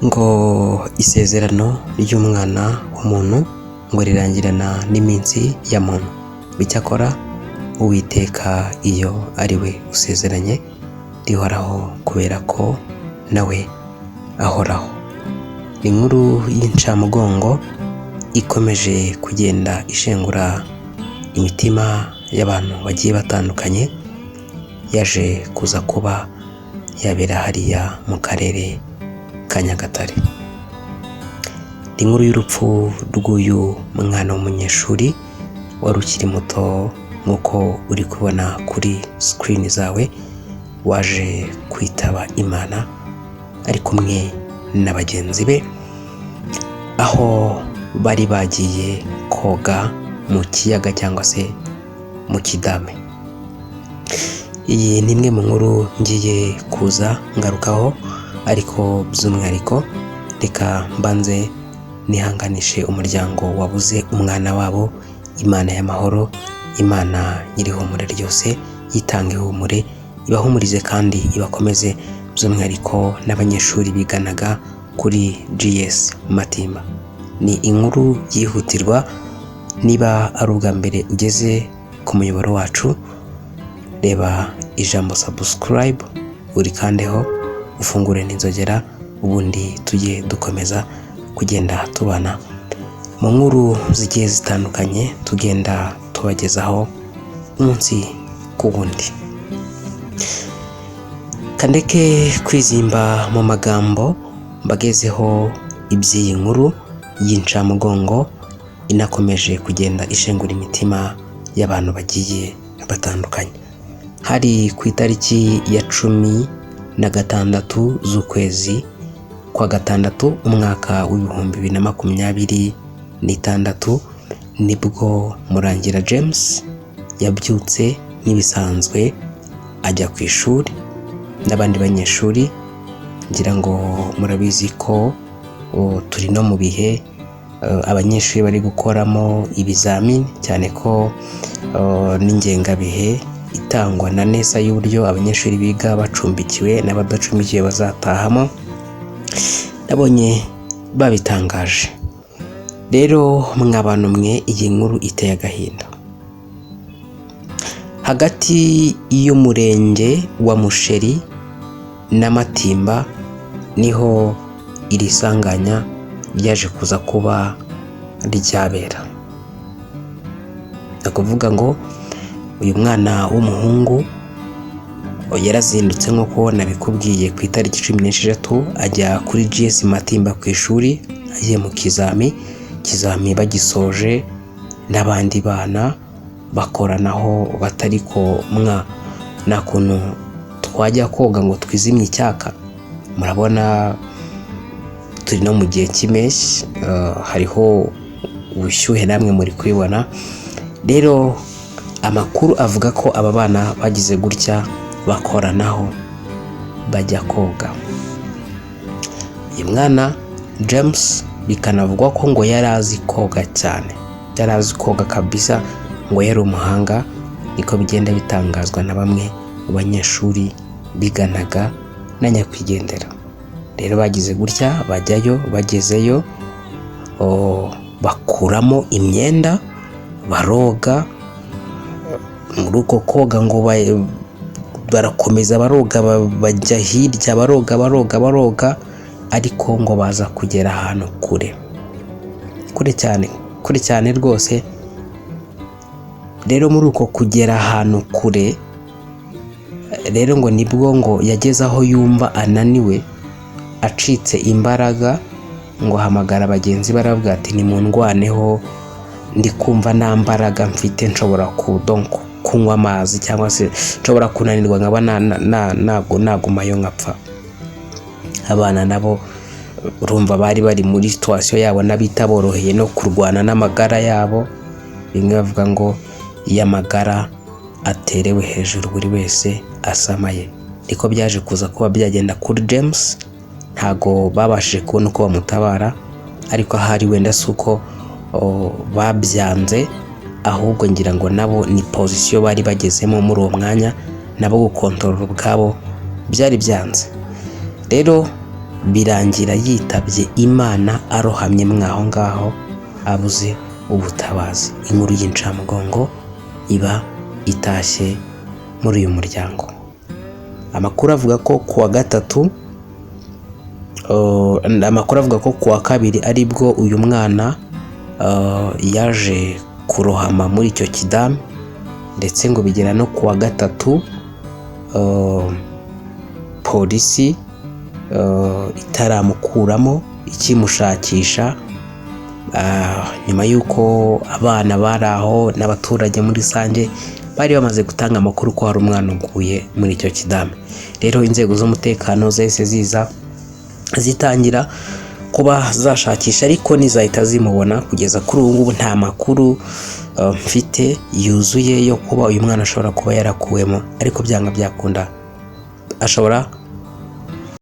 ngo isezerano ry'umwana w'umuntu ngo rirangirana n'iminsi ya muntu, bicyakora Uwiteka iyo ari we usezeranye rihoraho kubera ko nawe ahoraho. Inkuru y'incamugongo ikomeje kugenda ishengura imitima y'abantu bagiye batandukanye, yaje kuza kuba yabera hariya mu karere ka Nyagatare. Inkuru y'urupfu rw'uyu mwana w'umunyeshuri wari ukiri muto nk'uko uri kubona kuri screen zawe, waje kwitaba Imana ari kumwe na bagenzi be, aho bari bagiye koga mu kiyaga cyangwa se mu kidame. Iyi ni imwe mu nkuru ngiye kuza ngarukaho, ariko by'umwihariko reka mbanze nihanganishe umuryango wabuze umwana wabo. Imana y'amahoro, Imana nyir'ihumure ryose yitanga ihumure, ibahumurize kandi ibakomeze, by'umwihariko n'abanyeshuri biganaga kuri GS Matimba. Ni inkuru yihutirwa. Niba ari ubwa mbere ugeze ku muyoboro wacu, reba ijambo subscribe urikandeho, ufungure n'inzogera, ubundi tujye dukomeza kugenda tubana mu nkuru zigiye zitandukanye tugenda tubagezaho umunsi ku wundi. Kandeke kwizimba mu magambo mbagezeho iby'iyi nkuru y'incamugongo inakomeje kugenda ishengura imitima y'abantu bagiye batandukanye. Hari ku itariki ya 16 z'ukwezi kwa gatandatu umwaka w'2026 nibwo Murangira James yabyutse nk'ibisanzwe ajya ku ishuri n'abandi banyeshuri. Ngira ngo murabizi ko turi no mu bihe abanyeshuri bari gukoramo ibizamini, cyane ko n'ingengabihe itangwa na nesa y'uburyo abanyeshuri biga bacumbikiwe n'abadacumbikiwe bazatahamo. Nabonye babitangaje. Rero mw'abantu mwe, iyi nkuru iteye agahinda. Hagati y'umurenge wa Musheri na Matimba niho iri sanganya ryaje kuza kuba ryabera. Ndakuvuga ngo uyu mwana w'umuhungu yarazindutse nk'uko nabikubwiye ku itariki 16 ajya kuri GS Matimba ku ishuri, agiye mu kizami bagisoje n'abandi bana bakoranaho batari ko nta kuntu twajya koga ngo twizimye icyaka. Murabona turi no mu gihe cy'impeshyi, hariho ubushyuhe namwe muri kwibona. Rero amakuru avuga ko aba bana bagize gutya bakoranaho bajya koga. Uyu mwana James bikanavugwa ko ngo yari azi koga cyane, yari azi koga kabisa, ngo yari umuhanga, niko bigenda bitangazwa na bamwe mu banyeshuri biganaga na nyakwigendera. Rero bagize gutya bajyayo, bagezeyo bakuramo imyenda, baroga. Muri uko koga ngo barakomeza baroga, bajya hirya baroga, ariko ngo baza kugera ahantu kure cyane rwose. Rero muri uko kugera ahantu kure, rero ngo nibwo ngo yageze aho yumva ananiwe, acitse imbaraga, ngo hamagara bagenzi baravuga ati nimundwaneho, ndi kumva nta mbaraga mfite, nshobora kunywa amazi cyangwa se nshobora kunanirwa nkaba nagumayo nkapfa. Abana nabo urumva bari muri situation yabo n'abitaboroheye no kurwana n'amagara yabo. Bimwe bavuga ngo iyo amagara aterewe hejuru buri wese asamaye. Niko byaje kuza kuba byagenda kuri James. Ntago babashije kubona uko bamutabara, ariko ahari wenda suko babyanze, ahubwo ngira ngo nabo ni position bari bagezemo muri uwo mwanya, nabo gukontorora ubwabo byari byanze. Rero birangira yitabye Imana arohamye mwaho ngaho abuze ubutabazi. Inkuru y'incamugongo iba itashye muri uyu muryango. Amakuru avuga ko kuwa kabiri aribwo uyu mwana yaje kurohama muri icyo kidamu, ndetse ngo bigera no kuwa gatatu polisi itaramukuramo ikimushakisha, nyuma y'uko abana bari aho n'abaturage muri rusange bari bamaze gutanga amakuru ko hari umwana uguye muri icyo kidamu. Rero inzego z'umutekano zahise ziza zitangira kuba zashakisha, ariko ntizahita zimubona. Kugeza kuri ubu ngubu nta makuru mfite yuzuye yo kuba uyu mwana ashobora kuba yarakuwemo, ariko byanga byakunda ashobora